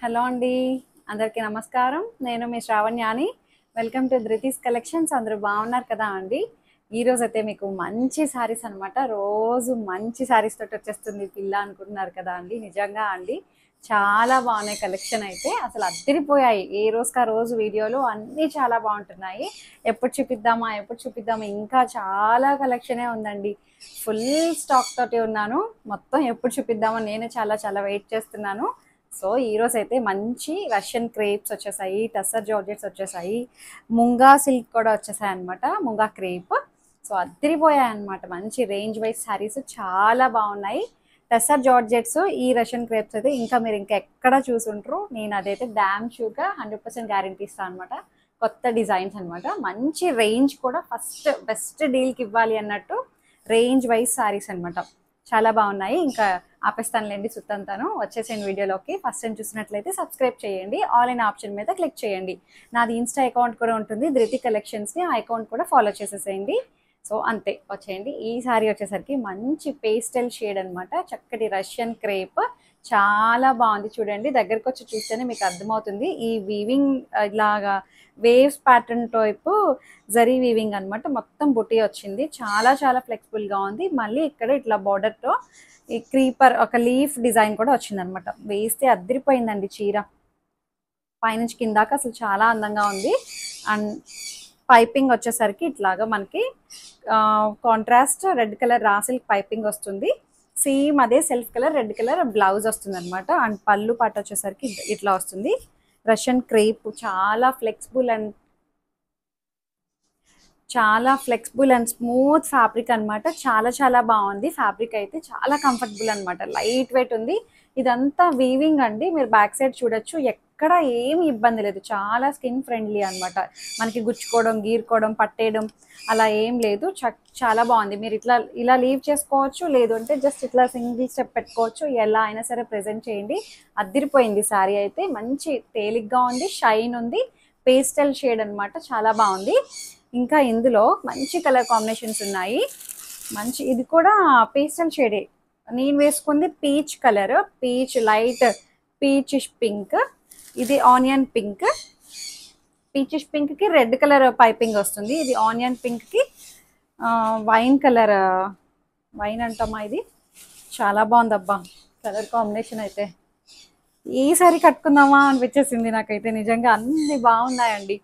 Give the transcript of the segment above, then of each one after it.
Hello అండి. అందరికీ నమస్కారం. నేను మీ శ్రావణ్యాని. Welcome to Dhruti's collections. అందరూ బాగున్నారు కదా అండి? ఈరోజైతే మీకు మంచి శారీస్ అనమాట. రోజు మంచి శారీస్ తోటి వచ్చేస్తుంది పిల్ల అనుకుంటున్నారు కదా అండి? నిజంగా అండి చాలా బాగున్నాయి. కలెక్షన్ అయితే అసలు అద్దరిపోయాయి. ఏ రోజుకి ఆ రోజు వీడియోలు అన్నీ చాలా బాగుంటున్నాయి. ఎప్పుడు చూపిద్దామా ఇంకా చాలా కలెక్షనే ఉందండి. ఫుల్ స్టాక్ తోటి ఉన్నాను. మొత్తం ఎప్పుడు చూపిద్దామని నేను చాలా చాలా వెయిట్ చేస్తున్నాను. సో ఈరోజు అయితే మంచి రష్యన్ క్రేప్స్ వచ్చేసాయి, టస్సర్ జార్జెట్స్ వచ్చేసాయి, ముంగా సిల్క్ కూడా వచ్చేసాయి అనమాట, ముంగా క్రేప్. సో అద్దరిపోయాయి అనమాట. మంచి రేంజ్ వైజ్ శారీస్ చాలా బాగున్నాయి. టస్సర్ జార్జెట్స్ ఈ రష్యన్ క్రేప్స్ అయితే మీరు ఇంకా ఎక్కడ చూసుంటారు. నేను అదైతే డ్యామ్ షూర్గా 100% గ్యారంటీ ఇస్తాను అనమాట. కొత్త డిజైన్స్ అనమాట. మంచి రేంజ్ కూడా ఫస్ట్ బెస్ట్ డీల్కి ఇవ్వాలి అన్నట్టు రేంజ్ వైజ్ శారీస్ అనమాట. చాలా బాగున్నాయి. ఇంకా ఆపేస్తానులేండి సుత్తంతాను. వచ్చేసేయండి వీడియోలోకి. ఫస్ట్ టైం చూసినట్లయితే సబ్స్క్రైబ్ చేయండి, ఆల్ ఇన్ ఆప్షన్ మీద క్లిక్ చేయండి. నాది ఇన్స్టా అకౌంట్ కూడా ఉంటుంది, ధృతి కలెక్షన్స్ని. ఆ అకౌంట్ కూడా ఫాలో చేసేసేయండి. సో అంతే, వచ్చేయండి. ఈ సారీ వచ్చేసరికి మంచి పేస్టల్ షేడ్ అనమాట. చక్కటి రష్యన్ క్రేప్ చాలా బాగుంది. చూడండి, దగ్గరకు వచ్చి చూస్తేనే మీకు అర్థమవుతుంది. ఈ వీవింగ్ ఇలాగా waves pattern type zari weaving అనమాట. మొత్తం బుటీ వచ్చింది. చాలా చాలా ఫ్లెక్సిబుల్గా ఉంది. మళ్ళీ ఇక్కడ ఇట్లా బార్డర్తో ఈ క్రీపర్ ఒక లీఫ్ డిజైన్ కూడా వచ్చిందనమాట. వేస్తే అద్దరిపోయిందండి చీర. పైనుంచి కిందాక అసలు చాలా అందంగా ఉంది. అండ్ పైపింగ్ వచ్చేసరికి ఇట్లాగా మనకి contrast red colour raw silk piping వస్తుంది. సేమ్ అదే self colour red colour blouse వస్తుంది అనమాట. అండ్ పళ్ళు పాట వచ్చేసరికి ఇట్లా వస్తుంది. రష్యన్ క్రేప్ చాలా ఫ్లెక్సిబుల్ అండ్ స్మూత్ ఫ్యాబ్రిక్ అనమాట. చాలా చాలా బాగుంది. ఫ్యాబ్రిక్ అయితే చాలా కంఫర్టబుల్ అనమాట. లైట్ వెయిట్ ఉంది. ఇదంతా వీవింగ్ అండి. మీరు బ్యాక్ సైడ్ చూడొచ్చు. ఎక్కడ ఏమి ఇబ్బంది లేదు. చాలా స్కిన్ ఫ్రెండ్లీ అనమాట. మనకి గుచ్చుకోవడం, గీరుకోవడం, పట్టేయడం అలా ఏం లేదు. చాలా బాగుంది. మీరు ఇలా లీవ్ చేసుకోవచ్చు, లేదు అంటే జస్ట్ ఇట్లా సింగిల్ స్టెప్ పెట్టుకోవచ్చు. ఎలా అయినా సరే ప్రెజెంట్ చేయండి. అద్దరిపోయింది శారీ అయితే. మంచి తేలిగ్గా ఉంది, షైన్ ఉంది, పేస్టల్ షేడ్ అనమాట. చాలా బాగుంది. ఇంకా ఇందులో మంచి కలర్ కాంబినేషన్స్ ఉన్నాయి. మంచి ఇది కూడా పేస్టల్ షేడే. నేను వేసుకుంది peach colour, peach light peachish pink. ఇది ఆనియన్ పింక్. పీచిష్ పింక్కి రెడ్ కలర్ పైపింగ్ వస్తుంది. ఇది ఆనియన్ పింక్కి వైన్ కలర్, వైన్ అంటామా ఇది. చాలా బాగుంది అబ్బా కలర్ కాంబినేషన్ అయితే. ఈసారి కట్టుకుందామా అనిపించేసింది నాకైతే. నిజంగా అన్ని బాగున్నాయండి.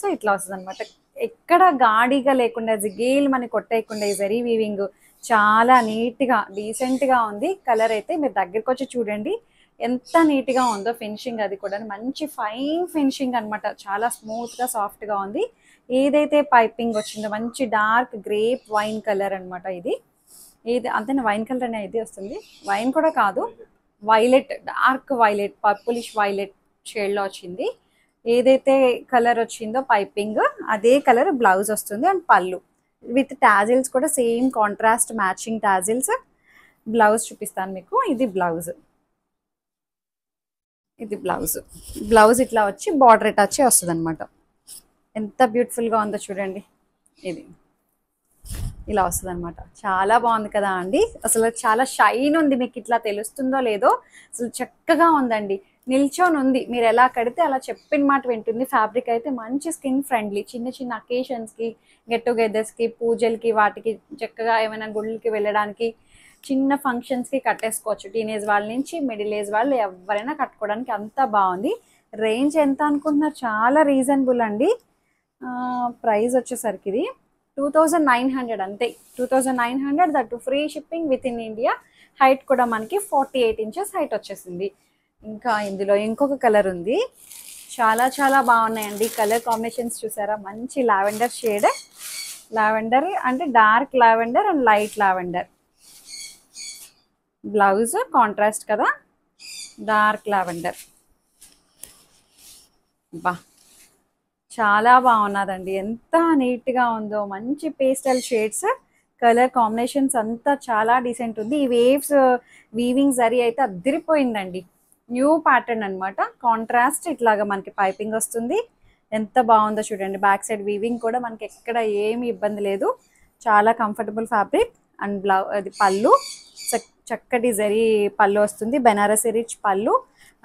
సో ఇట్లా వస్తుంది అనమాట. ఎక్కడ గాడిగా లేకుండా, జిగేల్ మనకి కొట్టేయకుండా ఈ జరీ వీవింగ్ చాలా నీట్గా డీసెంట్గా ఉంది. కలర్ అయితే మీరు దగ్గరికి వచ్చి చూడండి ఎంత నీట్గా ఉందో. ఫినిషింగ్ అది కూడా మంచి ఫైన్ ఫినిషింగ్ అనమాట. చాలా స్మూత్గా సాఫ్ట్గా ఉంది. ఏదైతే పైపింగ్ వచ్చిందో మంచి డార్క్ గ్రేప్ వైన్ కలర్ అనమాట. ఇది అంతే, వైన్ కలర్ అనేది ఇది వస్తుంది. వైన్ కూడా కాదు, violet, dark violet, purplish violet షేడ్లో వచ్చింది. ఏదైతే కలర్ వచ్చిందో పైపింగ్ అదే కలర్ బ్లౌజ్ వస్తుంది. అండ్ పళ్ళు విత్ టాజిల్స్ కూడా same contrast matching tassels. Blouse చూపిస్తాను మీకు. ఇది బ్లౌజ్ బ్లౌజ్ ఇట్లా వచ్చి బార్డర్ టచ్ వస్తుంది అనమాట. ఎంత బ్యూటిఫుల్గా ఉందో చూడండి. ఇది ఇలా వస్తుంది అనమాట. చాలా బాగుంది కదా అండి. అసలు చాలా షైన్ ఉంది. మీకు ఇట్లా తెలుస్తుందో లేదో, అసలు చక్కగా ఉందండి. నిల్చొని ఉంది. మీరు ఎలా కడితే అలా చెప్పిన మాట వింటుంది. ఫ్యాబ్రిక్ అయితే మంచి స్కిన్ ఫ్రెండ్లీ. చిన్న చిన్న అకేషన్స్కి, గెట్ టుగెదర్స్కి, పూజలకి, వాటికి చక్కగా ఏమైనా గుళ్ళకి వెళ్ళడానికి, చిన్న ఫంక్షన్స్కి కట్టేసుకోవచ్చు. టీనేజ్ వాళ్ళ నుంచి మిడిల్ ఏజ్ వాళ్ళు ఎవరైనా కట్టుకోవడానికి అంతా బాగుంది. రేంజ్ ఎంత అనుకుంటున్నారు? చాలా రీజనబుల్ అండి. ప్రైస్ వచ్చేసరికి ఇది 2900 అంతే. 2900, that free shipping with in India. Height కూడా మనకి 48 ఇంచెస్ హైట్ వచ్చేసింది. ఇంకా ఇందులో ఇంకొక కలర్ ఉంది. చాలా చాలా బాగున్నాయండి. కలర్ కాంబినేషన్స్ చూసారా? మంచి లావెండర్ షేడ్. లావెండర్ అంటే dark lavender and light lavender. Blouse contrast కదా, డార్క్ లావెండర్. బా చాలా బాగున్నదండి. ఎంత నీట్గా ఉందో. మంచి పేస్టల్ షేడ్స్, కలర్ కాంబినేషన్స్ అంతా చాలా డీసెంట్ ఉంది. ఈ వేవ్స్ వీవింగ్ జరీ అయితే అద్దరిపోయిందండి. న్యూ ప్యాటర్న్ అనమాట. కాంట్రాస్ట్ ఇట్లాగా మనకి పైపింగ్ వస్తుంది. ఎంత బాగుందో చూడండి. బ్యాక్ సైడ్ వీవింగ్ కూడా మనకి ఎక్కడ ఏమి ఇబ్బంది లేదు. చాలా కంఫర్టబుల్ ఫ్యాబ్రిక్. అండ్ అది పళ్ళు చక్కటి జరీ పళ్ళు వస్తుంది. బెనారసి రిచ్ పళ్ళు.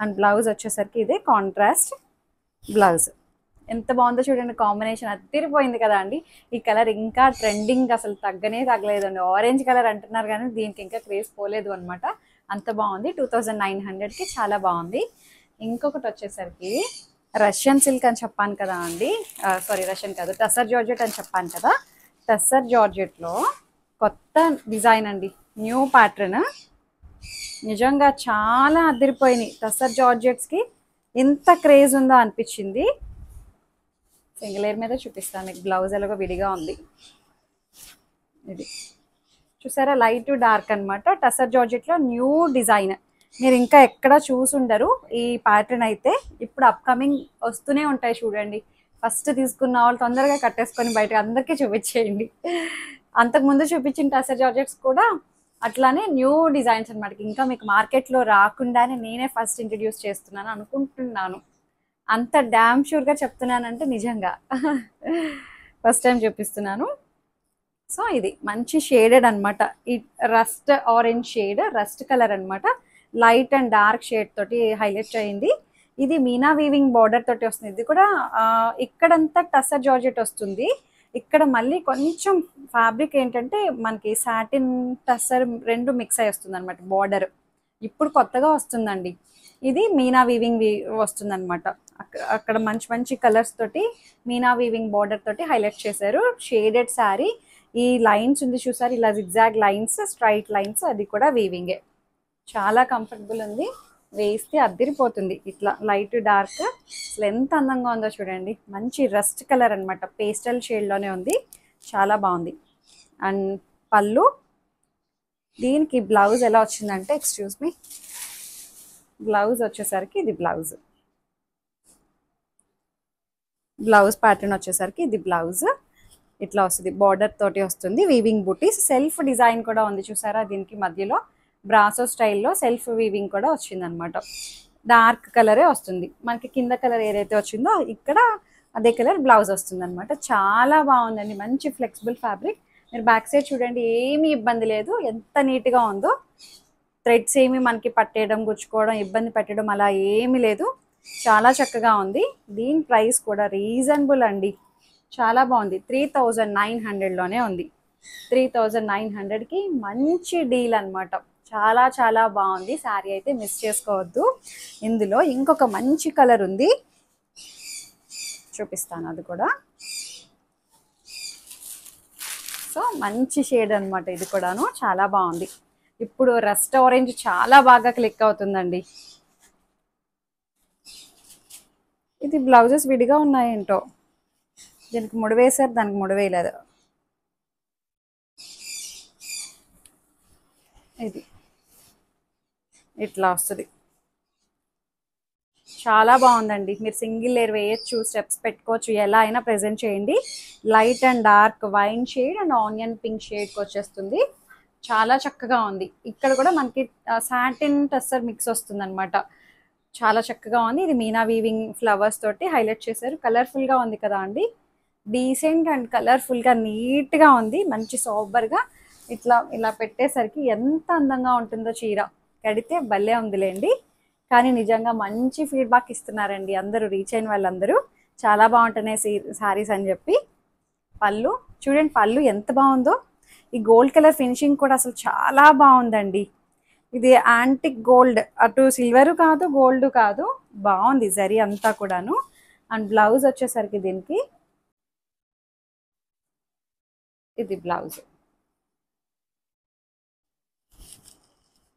అండ్ బ్లౌజ్ వచ్చేసరికి ఇదే కాంట్రాస్ట్ బ్లౌజ్. ఎంత బాగుందో చూడండి, కాంబినేషన్ అదిరిపోయింది కదా అండి. ఈ కలర్ ఇంకా ట్రెండింగ్, అసలు తగ్గలేదండి. ఆరెంజ్ కలర్ అంటున్నారు కానీ దీనికి ఇంకా క్రేజ్ పోలేదు అనమాట. అంత బాగుంది. 2900కి చాలా బాగుంది. ఇంకొకటి వచ్చేసరికి రష్యన్ సిల్క్ అని చెప్పాను కదా అండి, సారీ రష్యన్ కాదు, టస్సర్ జార్జెట్ అని చెప్పాను కదా. టస్సర్ జార్జెట్లో కొత్త డిజైన్ అండి, న్యూ ప్యాటర్న్. నిజంగా చాలా అదిరిపోయినాయి. టస్సర్ జార్జెట్స్కి ఎంత క్రేజ్ ఉందో అనిపించింది. సింగిల్ లేయర్ మీద చూపిస్తాను మీకు. బ్లౌజ్ ఎలాగో విడిగా ఉంది. ఇది చూసారా, లైట్ టు డార్క్ అనమాట. టస్సర్ జార్జెట్లో న్యూ డిజైన్. మీరు ఇంకా ఎక్కడ చూసుండరు ఈ ప్యాటర్న్ అయితే. ఇప్పుడు అప్కమింగ్ వస్తూనే ఉంటాయి చూడండి. ఫస్ట్ తీసుకున్న వాళ్ళు తొందరగా కట్టేసుకొని బయటకు అందరికీ చూపించేయండి. అంతకుముందు చూపించిన టస్సర్ జార్జెట్స్ కూడా అట్లానే న్యూ డిజైన్స్ అనమాట. ఇంకా మీకు మార్కెట్లో రాకుండానే నేనే ఫస్ట్ ఇంట్రడ్యూస్ చేస్తున్నాను అనుకుంటున్నాను. అంత డ్యామ్ షూర్గా చెప్తున్నానంటే నిజంగా ఫస్ట్ టైం చూపిస్తున్నాను. సో ఇది మంచి షేడెడ్ అనమాట. ఈ rust orange shade, rust colour అనమాట. లైట్ అండ్ డార్క్ షేడ్ తోటి హైలైట్ అయింది. ఇది మీనా వీవింగ్ బార్డర్ తోటి వస్తుంది. ఇది కూడా ఇక్కడంతా టస్సర్ జార్జెట్ వస్తుంది. ఇక్కడ మళ్ళీ కొంచెం ఫ్యాబ్రిక్ ఏంటంటే మనకి సాటిన్ టస్సర్ రెండు మిక్స్ అయి వస్తుంది అనమాట బార్డర్. ఇప్పుడు కొత్తగా వస్తుందండి. ఇది మీనా వీవింగ్ వస్తుంది అనమాట. అక్కడ మంచి మంచి కలర్స్ తోటి మీనా వీవింగ్ బార్డర్ తోటి హైలైట్ చేశారు. షేడెడ్ శారీ. ఈ లైన్స్ ఉంది చూసారు, ఇలా జిగ్జాగ్ లైన్స్, స్ట్రైట్ లైన్స్, అది కూడా వీవింగే. చాలా కంఫర్టబుల్ ఉంది, వేస్తే అద్దిరిపోతుంది. ఇట్లా లైట్ డార్క్, అసలు ఎంత అందంగా ఉందో చూడండి. మంచి రస్ట్ కలర్ అనమాట, పేస్టల్ షేడ్లోనే ఉంది, చాలా బాగుంది. అండ్ పళ్ళు. దీనికి బ్లౌజ్ ఎలా వచ్చిందంటే, ఎక్స్క్యూజ్ మీ, బ్లౌజ్ వచ్చేసరికి ఇది బ్లౌజ్ ప్యాటర్న్ వచ్చేసరికి ఇది బ్లౌజ్ ఇట్లా వస్తుంది. బార్డర్ తోటి వస్తుంది. వీవింగ్ బూటీస్, సెల్ఫ్ డిజైన్ కూడా ఉంది చూసారా. దీనికి మధ్యలో బ్రాసో స్టైల్లో సెల్ఫ్ వీవింగ్ కూడా వచ్చింది అనమాట. డార్క్ కలరే వస్తుంది మనకి. కింద కలర్ ఏదైతే వచ్చిందో ఇక్కడ అదే కలర్ బ్లౌజ్ వస్తుంది అనమాట. చాలా బాగుందండి, మంచి ఫ్లెక్సిబుల్ ఫ్యాబ్రిక్. మీరు బ్యాక్ సైడ్ చూడండి, ఏమీ ఇబ్బంది లేదు, ఎంత నీట్గా ఉందో. థ్రెడ్స్ ఏమి మనకి పట్టేయడం, గుచ్చుకోవడం, ఇబ్బంది పెట్టడం అలా ఏమీ లేదు. చాలా చక్కగా ఉంది. దీని ప్రైస్ కూడా రీజనబుల్ అండి, చాలా బాగుంది. 3900లోనే ఉంది. 3900కి మంచి డీల్ అనమాట. చాలా చాలా బాగుంది శారీ అయితే, మిస్ చేసుకోవద్దు. ఇందులో ఇంకొక మంచి కలర్ ఉంది, చూపిస్తాను అది కూడా. సో మంచి షేడ్ అనమాట ఇది కూడాను, చాలా బాగుంది. ఇప్పుడు రస్ట్ ఆరెంజ్ చాలా బాగా క్లిక్ అవుతుందండి. ఇది బ్లౌజెస్ విడిగా ఉన్నాయేంటో, దీనికి ముడి వేశారు, దానికి ముడి వేయలేదు. ఇది ఇట్లా వస్తుంది, చాలా బాగుందండి. మీరు సింగిల్ లేయర్ వేయచ్చు, స్టెప్స్ పెట్టుకోవచ్చు, ఎలా అయినా ప్రెజెంట్ చేయండి. Light and dark wine shade and onion pink షేడ్కి వచ్చేస్తుంది. చాలా చక్కగా ఉంది. ఇక్కడ కూడా మనకి సాటిన్ టస్సర్ మిక్స్ వస్తుంది అనమాట. చాలా చక్కగా ఉంది. ఇది మీనా వీవింగ్ ఫ్లవర్స్ తోటి హైలైట్ చేశారు. కలర్ఫుల్గా ఉంది కదా అండి, డీసెంట్ అండ్ కలర్ఫుల్గా నీట్గా ఉంది. మంచి సోబర్గా ఇలా పెట్టేసరికి ఎంత అందంగా ఉంటుందో చీర. కడితే భలే ఉందిలేండి. కానీ నిజంగా మంచి ఫీడ్బ్యాక్ ఇస్తున్నారండి అందరూ, రీచ్ అయిన వాళ్ళందరూ. చాలా బాగుంటున్నాయి శారీస్ అని చెప్పి. పళ్ళు చూడండి, పళ్ళు ఎంత బాగుందో. ఈ గోల్డ్ కలర్ ఫినిషింగ్ కూడా అసలు చాలా బాగుందండి. ఇది యాంటిక్ గోల్డ్, అటు సిల్వర్ కాదు గోల్డ్ కాదు, బాగుంది జరీ అంతా కూడాను. అండ్ బ్లౌజ్ వచ్చేసరికి దీనికి ఇది బ్లౌజ్.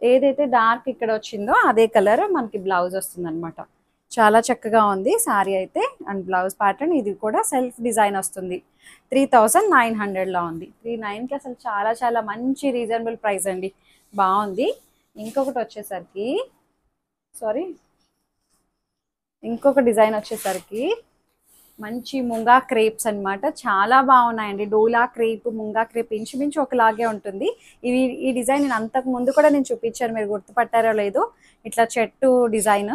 ఏదైతే డార్క్ ఇక్కడ వచ్చిందో అదే కలర్ మనకి బ్లౌజ్ వస్తుంది అనమాట. చాలా చక్కగా ఉంది శారీ అయితే. అండ్ బ్లౌజ్ ప్యాటర్న్ ఇది కూడా సెల్ఫ్ డిజైన్ వస్తుంది. 3900లో ఉంది. 39కి అసలు చాలా చాలా మంచి రీజనబుల్ ప్రైస్ అండి, బాగుంది. ఇంకొకటి వచ్చేసరికి ఇంకొక డిజైన్ వచ్చేసరికి మంచి ముంగా క్రేప్స్ అనమాట. చాలా బాగున్నాయండి. డోలా క్రేప్, ముంగా క్రేప్ ఇంచుమించు ఒకలాగే ఉంటుంది. ఈ డిజైన్ నేను అంతకు ముందు కూడా నేను చూపించాను, మీరు గుర్తుపట్టారో లేదో. ఇట్లా చెట్టు design,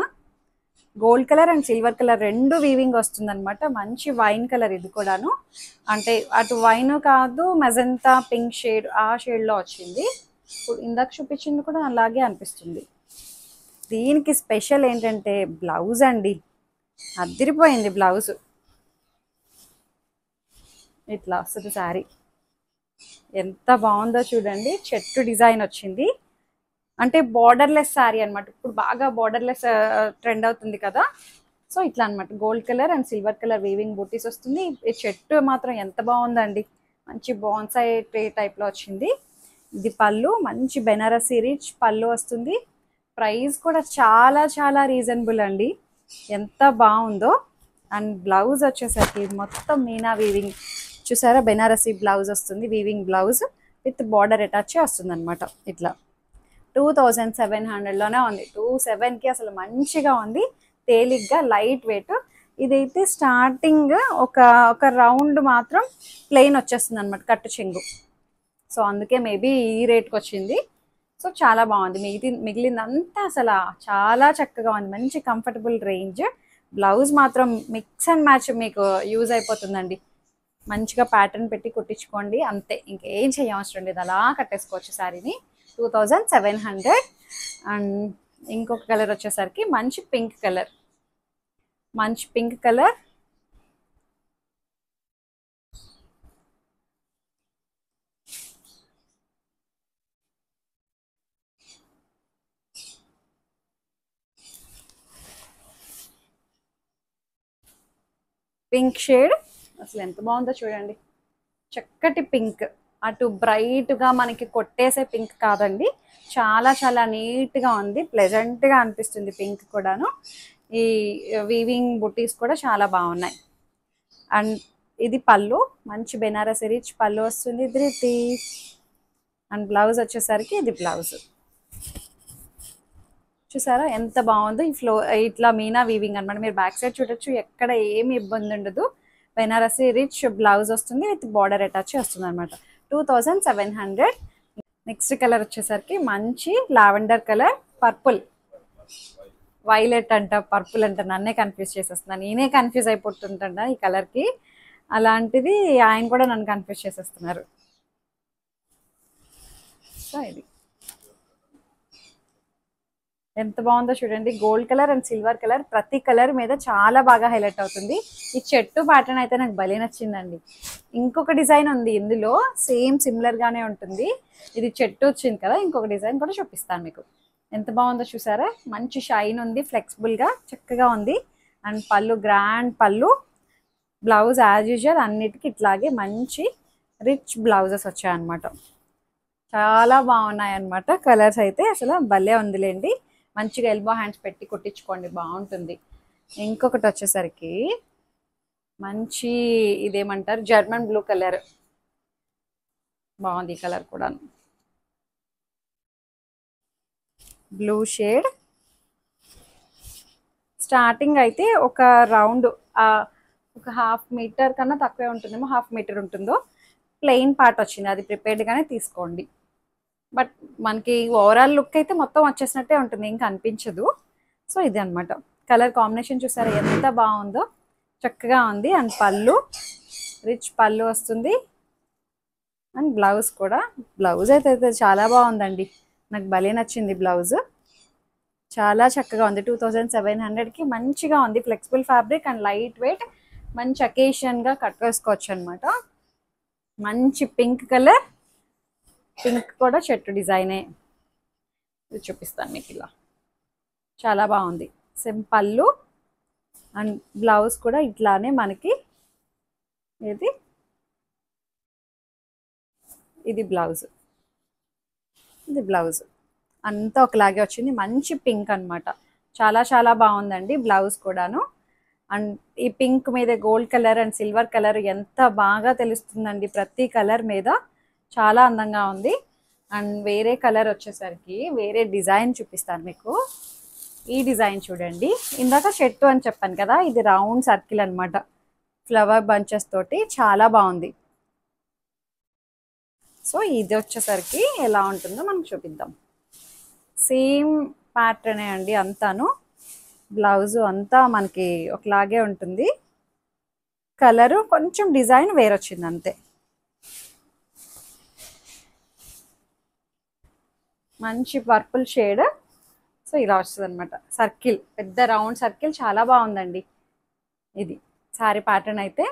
gold colour and silver colour రెండు వీవింగ్ వస్తుంది అనమాట. మంచి వైన్ కలర్ ఇది కూడాను, అంటే అటు వైన్ కాదు మెజంతా పింక్ షేడ్, ఆ షేడ్లో వచ్చింది. ఇప్పుడు ఇందాక చూపించింది కూడా అలాగే అనిపిస్తుంది. దీనికి స్పెషల్ ఏంటంటే బ్లౌజ్ అండి, అదిరిపోయింది బ్లౌజ్. ఇట్లా వస్తుంది శారీ, ఎంత బాగుందో చూడండి. చెట్టు డిజైన్ వచ్చింది, అంటే బార్డర్లెస్ శారీ అనమాట. ఇప్పుడు బాగా బార్డర్లెస్ ట్రెండ్ అవుతుంది కదా, సో ఇట్లా అనమాట. Gold colour and silver colour weaving బూటీస్ వస్తుంది. ఈ చెట్టు మాత్రం ఎంత బాగుందండి, మంచి బాన్సాయి ట్రీ టైప్లో వచ్చింది. ఇది పళ్ళు, మంచి బెనారసీ రిచ్ పళ్ళు వస్తుంది. ప్రైస్ కూడా చాలా చాలా రీజనబుల్ అండి, ఎంత బాగుందో. అండ్ బ్లౌజ్ వచ్చేసరికి మొత్తం మీనా వీవింగ్, చూసారా బెనారసీ బ్లౌజ్ వస్తుంది, weaving blouse with border attach వస్తుంది అనమాట. ఇట్లా 2700లోనే ఉంది. 27కి అసలు మంచిగా ఉంది, తేలిగ్గా లైట్ వెయిట్. ఇదైతే స్టార్టింగ్ ఒక ఒక రౌండ్ మాత్రం ప్లెయిన్ వచ్చేస్తుంది అనమాట, కట్టు చెంగు. సో అందుకే మేబీ ఈ రేట్కి వచ్చింది. సో చాలా బాగుంది. మిగిలిందంతా అసలు చాలా చక్కగా ఉంది, మంచి కంఫర్టబుల్ రేంజ్. బ్లౌజ్ మాత్రం మిక్స్ అండ్ మ్యాచ్ మీకు యూజ్ అయిపోతుందండి. మంచిగా ప్యాటర్న్ పెట్టి కుట్టించుకోండి అంతే, ఇంకేం చేయవసరం లేదు, అలా కట్టేసుకోవచ్చు శారీని. 2700. అండ్ ఇంకొక కలర్ వచ్చేసరికి మంచి పింక్ కలర్, మంచి పింక్ కలర్. పింక్ షేడ్ అసలు ఎంత బాగుందో చూడండి, చక్కటి పింక్. అటు బ్రైట్గా మనకి కొట్టేసే పింక్ కాదండి, చాలా చాలా నీట్గా ఉంది, ప్లెజెంట్గా అనిపిస్తుంది పింక్ కూడాను. ఈ వీవింగ్ బుటీస్ కూడా చాలా బాగున్నాయి. అండ్ ఇది పళ్ళు, మంచి బెనారసి రిచ్ పళ్ళు వస్తుంది ధృతి. అండ్ బ్లౌజ్ వచ్చేసరికి ఇది బ్లౌజ్, చూసారా ఎంత బాగుందో. ఈ ఇట్లా మీనా వీవింగ్ అనమాట. మీరు బ్యాక్ సైడ్ చూడొచ్చు, ఎక్కడ ఏమి ఇబ్బంది ఉండదు. బెనారసి రిచ్ బ్లౌజ్ వస్తుంది విత్ బార్డర్ అటాచ్ వస్తుంది అనమాట. 2700. నెక్స్ట్ కలర్ వచ్చేసరికి మంచి లావెండర్ కలర్, పర్పుల్, వైలెట్ అంట పర్పుల్ అంట, నన్నే కన్ఫ్యూజ్ చేసేస్తున్నాను, నేనే కన్ఫ్యూజ్ అయిపోతుంటా ఈ కలర్కి. అలాంటిది ఆయన కూడా నన్ను కన్ఫ్యూజ్ చేసేస్తున్నారు. సో ఇది ఎంత బాగుందో చూడండి, gold colour and silver colour, ప్రతి కలర్ మీద చాలా బాగా హైలైట్ అవుతుంది. ఈ చెట్టు ప్యాటర్న్ అయితే నాకు భలే నచ్చిందండి. ఇంకొక డిజైన్ ఉంది ఇందులో, సేమ్ సిమిలర్ గానే ఉంటుంది. ఇది చెట్టు వచ్చింది కదా, ఇంకొక డిజైన్ కూడా చూపిస్తాను మీకు. ఎంత బాగుందో చూసారా, మంచి షైన్ ఉంది, ఫ్లెక్సిబుల్ గా చక్కగా ఉంది. అండ్ పళ్ళు గ్రాండ్ పళ్ళు, బ్లౌజ్ యాజ్ యూజువల్ అన్నిటికీ ఇట్లాగే మంచి రిచ్ బ్లౌజెస్ వచ్చాయన్నమాట. చాలా బాగున్నాయి అన్నమాట. కలర్స్ అయితే అసలు భలే ఉందిలేండి. మంచిగా ఎల్బో హ్యాండ్స్ పెట్టి కుట్టించుకోండి, బాగుంటుంది. ఇంకొకటి వచ్చేసరికి మంచి ఇదేమంటారు, జర్మన్ బ్లూ కలర్, బాగుంది ఈ కలర్ కూడా. Blue shade. స్టార్టింగ్ అయితే ఒక రౌండ్, ఒక హాఫ్ మీటర్ కన్నా తక్కువే ఉంటుందేమో, హాఫ్ మీటర్ ఉంటుందో, ప్లెయిన్ పార్ట్ వచ్చింది, అది ప్రిపేర్డ్గానే తీసుకోండి. బట్ మనకి ఓవరాల్ లుక్ అయితే మొత్తం వచ్చేసినట్టే ఉంటుంది, ఇంకా అనిపించదు. సో ఇది అనమాట. కలర్ కాంబినేషన్ చూసారా ఎంత బాగుందో, చక్కగా ఉంది. అండ్ పళ్ళు రిచ్ పళ్ళు వస్తుంది. అండ్ బ్లౌజ్ కూడా, బ్లౌజ్ అయితే చాలా బాగుందండి, నాకు భలే నచ్చింది బ్లౌజ్, చాలా చక్కగా ఉంది. 2700కి మంచిగా ఉంది, flexible fabric and light weight, మంచి అకేషన్గా కట్టుకోవచ్చు అనమాట. మంచి పింక్ కలర్, పింక్ కూడా చెట్టు డిజైనే, ఇది చూపిస్తాను మీకు. ఇలా చాలా బాగుంది. సింపల్లు అండ్ బ్లౌజ్ కూడా ఇట్లానే మనకి, ఇది బ్లౌజ్, ఇది బ్లౌజ్ అంతా ఒకలాగే వచ్చింది. మంచి పింక్ అనమాట, చాలా చాలా బాగుందండి బ్లౌజ్ కూడాను. అండ్ ఈ పింక్ మీద gold colour and silver colour ఎంత బాగా తెలుస్తుందండి, ప్రతి కలర్ మీద చాలా అందంగా ఉంది. అండ్ వేరే కలర్ వచ్చేసరికి వేరే డిజైన్ చూపిస్తాను మీకు. ఈ డిజైన్ చూడండి, ఇందాక చెట్టు అని చెప్పాను కదా, ఇది రౌండ్ సర్కిల్ అనమాట, ఫ్లవర్ బంచెస్ తోటి చాలా బాగుంది. సో ఇది వచ్చేసరికి ఎలా ఉంటుందో మనం చూపిద్దాం. సేమ్ ప్యాటర్నే అండి అంతాను, బ్లౌజ్ అంతా మనకి ఒకలాగే ఉంటుంది, కలరు కొంచెం డిజైన్ వేరొచ్చింది అంతే. మంచి పర్పుల్ షేడ్, సో ఇలా వస్తుంది అనమాట, సర్కిల్, పెద్ద రౌండ్ సర్కిల్, చాలా బాగుందండి. ఇది శారీ ప్యాటర్న్ అయితే.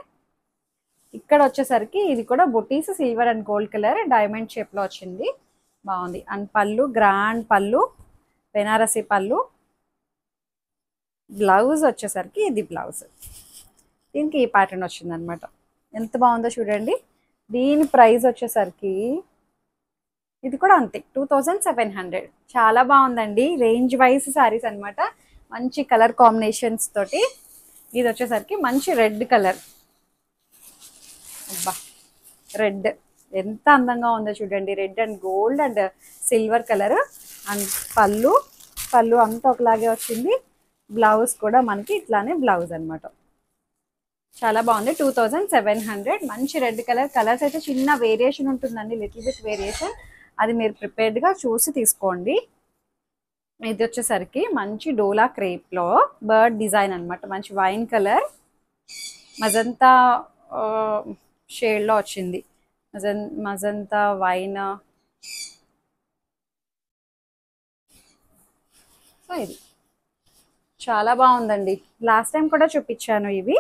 ఇక్కడ వచ్చేసరికి ఇది కూడా బుటీస్, silver and gold colour diamond షేప్లో వచ్చింది, బాగుంది. అండ్ పళ్ళు, గ్రాండ్ పళ్ళు, బెనారసి పళ్ళు. బ్లౌజ్ వచ్చేసరికి ఇది బ్లౌజ్, దీనికి ఈ ప్యాటర్న్ వచ్చింది అనమాట. ఎంత బాగుందో చూడండి. దీని ప్రైస్ వచ్చేసరికి ఇది కూడా అంతే, 2700. చాలా బాగుందండి, రేంజ్ వైజ్ శారీస్ అనమాట, మంచి కలర్ కాంబినేషన్స్ తోటి. ఇది వచ్చేసరికి మంచి రెడ్ కలర్, అబ్బా రెడ్ ఎంత అందంగా ఉందో చూడండి. Red and gold and silver colour. And పళ్ళు, పళ్ళు అంతా ఒకలాగే వచ్చింది. బ్లౌజ్ కూడా మనకి ఇట్లానే బ్లౌజ్ అనమాట. చాలా బాగుంది, 2700. మంచి రెడ్ కలర్. కలర్స్ అయితే చిన్న వేరియేషన్ ఉంటుందండి, లిటిల్ బిట్ వేరియేషన్, అది మీరు ప్రిపేర్డ్గా చూసి తీసుకోండి. ఇది వచ్చేసరికి మంచి డోలా క్రేప్లో బర్డ్ డిజైన్ అనమాట, మంచి వైన్ కలర్, మజంతా షేడ్లో వచ్చింది, మజంతా వైన్. సో ఇది చాలా బాగుందండి. లాస్ట్ టైం కూడా చూపించాను. ఇవి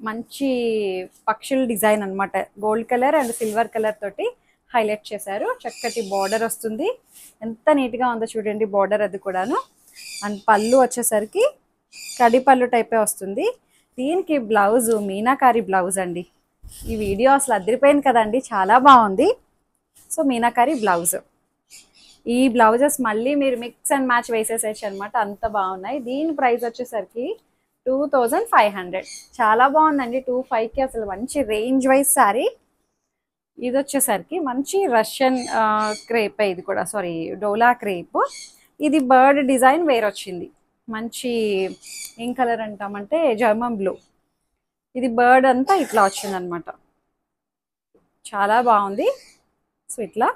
మంచి పక్షుల డిజైన్ అనమాట, gold colour and silver colour తోటి హైలైట్ చేశారు. చక్కటి బార్డర్ వస్తుంది, ఎంత నీట్గా ఉందో చూడండి బార్డర్ అది కూడాను. అండ్ పళ్ళు వచ్చేసరికి కడి పళ్ళు టైపే వస్తుంది. దీనికి బ్లౌజ్ మీనాకారి బ్లౌజ్ అండి. ఈ వీడియో అసలు అదిరిపోయింది కదండి, చాలా బాగుంది. So meenakari blouse. ఈ బ్లౌజెస్ మళ్ళీ మీరు మిక్స్ అండ్ మ్యాచ్ వేసేసేసి అనమాట, అంత బాగున్నాయి. దీని ప్రైస్ వచ్చేసరికి 2500. చాలా బాగుందండి, 2500కి అసలు మంచి రేంజ్ వైజ్ శారీ. ఇది వచ్చేసరికి మంచి రష్యన్ క్రేప్, ఇది కూడా సారీ డోలా క్రేప్. ఇది బర్డ్ డిజైన్ వేరే వచ్చింది, మంచి ఏం కలర్ అంటామంటే జర్మన్ బ్లూ. ఇది బర్డ్ అంతా ఇట్లా వచ్చిందనమాట, చాలా బాగుంది. సో ఇట్లా.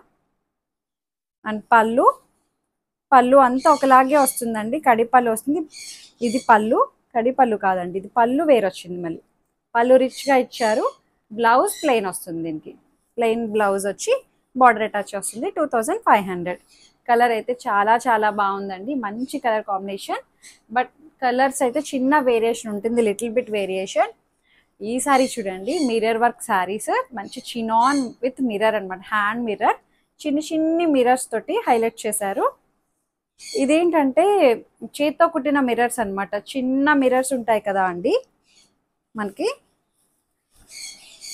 అండ్ పళ్ళు, పళ్ళు అంతా ఒకలాగే వస్తుందండి, కడి పళ్ళు వస్తుంది. ఇది పళ్ళు, కడి పళ్ళు కాదండి, ఇది పళ్ళు వేరే వచ్చింది. మళ్ళీ పళ్ళు రిచ్గా ఇచ్చారు. బ్లౌజ్ ప్లెయిన్ వస్తుంది, దీనికి ప్లెయిన్ బ్లౌజ్ వచ్చి బార్డర్ అటాచ్ వస్తుంది. 2500. కలర్ అయితే చాలా చాలా బాగుందండి, మంచి కలర్ కాంబినేషన్. బట్ కలర్స్ అయితే చిన్న వేరియేషన్ ఉంటుంది, లిటిల్ బిట్ వేరియేషన్. ఈ సారీ చూడండి, మిర్రర్ వర్క్ శారీస్, మంచి చినాన్ విత్ మిర్రర్ అనమాట, హ్యాండ్ మిర్రర్, చిన్ని చిన్ని మిర్రర్స్ తోటి హైలైట్ చేశారు. ఇదేంటంటే చేత్తో కుట్టిన మిర్రర్స్ అనమాట, చిన్న మిర్రర్స్ ఉంటాయి కదా అండి మనకి.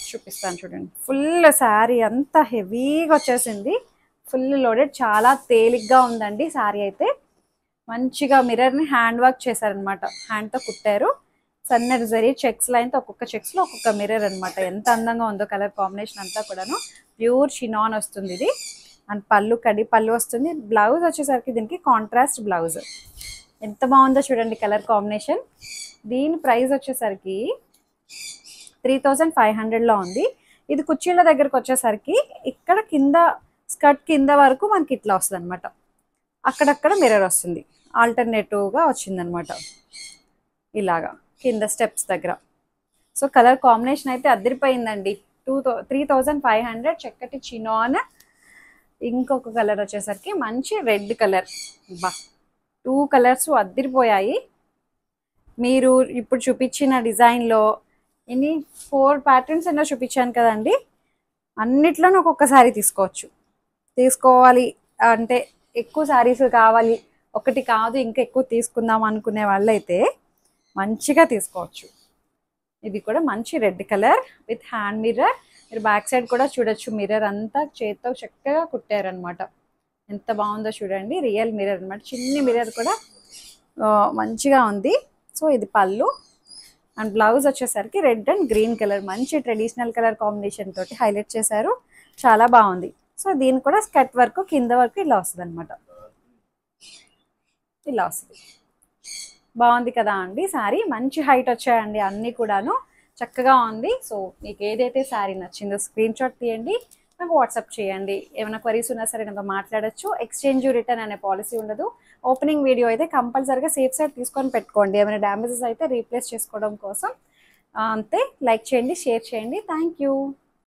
చూపిస్తాను చూడండి. ఫుల్ శారీ అంతా హెవీగా వచ్చేసింది, ఫుల్ లోడెడ్, చాలా తేలిగ్గా ఉందండి శారీ అయితే. మంచిగా మిర్రర్ని హ్యాండ్ వర్క్ చేశారనమాట, హ్యాండ్తో కుట్టారు. సన్నటి జరీ చెక్స్ లైన్తో ఒక్కొక్క చెక్స్లో ఒక్కొక్క మిర్రర్ అనమాట. ఎంత అందంగా ఉందో కలర్ కాంబినేషన్ అంతా కూడాను. ప్యూర్ షినాన్ వస్తుంది ఇది. అండ్ పళ్ళు, కడి పళ్ళు వస్తుంది. బ్లౌజ్ వచ్చేసరికి దీనికి కాంట్రాస్ట్ బ్లౌజ్. ఎంత బాగుందో చూడండి కలర్ కాంబినేషన్. దీని ప్రైస్ వచ్చేసరికి 3500లో ఉంది. ఇది కుర్చీల దగ్గరకు వచ్చేసరికి ఇక్కడ కింద స్కర్ట్ కింద వరకు మనకి ఇట్లా వస్తుంది అనమాట, అక్కడక్కడ మిర్రర్ వస్తుంది, ఆల్టర్నేటివ్గా వచ్చిందనమాట ఇలాగా కింద స్టెప్స్ దగ్గర. సో కలర్ కాంబినేషన్ అయితే అదిరిపోయిందండి. 3500, చక్కటి చినాన్. ఇంకొక కలర్ వచ్చేసరికి మంచి రెడ్ కలర్. బా 2 కలర్స్ అదిరిపోయాయి. మీరు ఇప్పుడు చూపించిన డిజైన్లో ఇన్ని 4 ప్యాటర్న్స్ ఎన్నో చూపించాను కదండి, అన్నిట్లోనూ ఒక్కొక్కసారి తీసుకోవాలి అంటే ఎక్కువ శారీస్ కావాలి, ఒకటి కాదు ఇంకా ఎక్కువ తీసుకుందాం అనుకునే వాళ్ళైతే మంచిగా తీసుకోవచ్చు. ఇది కూడా మంచి red colour with hand mirror. మీరు బ్యాక్ సైడ్ కూడా చూడొచ్చు, మిర్రర్ అంతా చేత్తో చక్కగా కుట్టారనమాట. ఎంత బాగుందో చూడండి, రియల్ మిర్రర్ అనమాట. చిన్ని మిర్రర్ కూడా మంచిగా ఉంది. సో ఇది పళ్ళు. అండ్ బ్లౌజ్ వచ్చేసరికి రెడ్ అండ్ గ్రీన్ కలర్, మంచి ట్రెడిషనల్ కలర్ కాంబినేషన్ తోటి హైలైట్ చేశారు, చాలా బాగుంది. సో దీని కూడా స్కర్ట్ వరకు కింద వరకు ఇలా వస్తుంది అనమాట, ఇలా వస్తుంది. బాగుంది కదా అండి శారీ. మంచి హైట్ వచ్చాయండి అన్నీ కూడాను, చక్కగా ఉంది. సో మీకు ఏదైతే శారీ నచ్చిందో స్క్రీన్ షాట్ తీయండి, నాకు వాట్సాప్ చేయండి. ఏమైనా క్వరీస్ ఉన్నా సరే నాతో మాట్లాడచ్చు. ఎక్స్చేంజ్ రిటర్న్ అనే పాలసీ ఉండదు. ఓపెనింగ్ వీడియో అయితే కంపల్సరీగా సేఫ్ సైడ్ తీసుకొని పెట్టుకోండి, ఏమైనా డ్యామేజెస్ అయితే రీప్లేస్ చేసుకోవడం కోసం. అంతే. లైక్ చేయండి, షేర్ చేయండి. Thank you.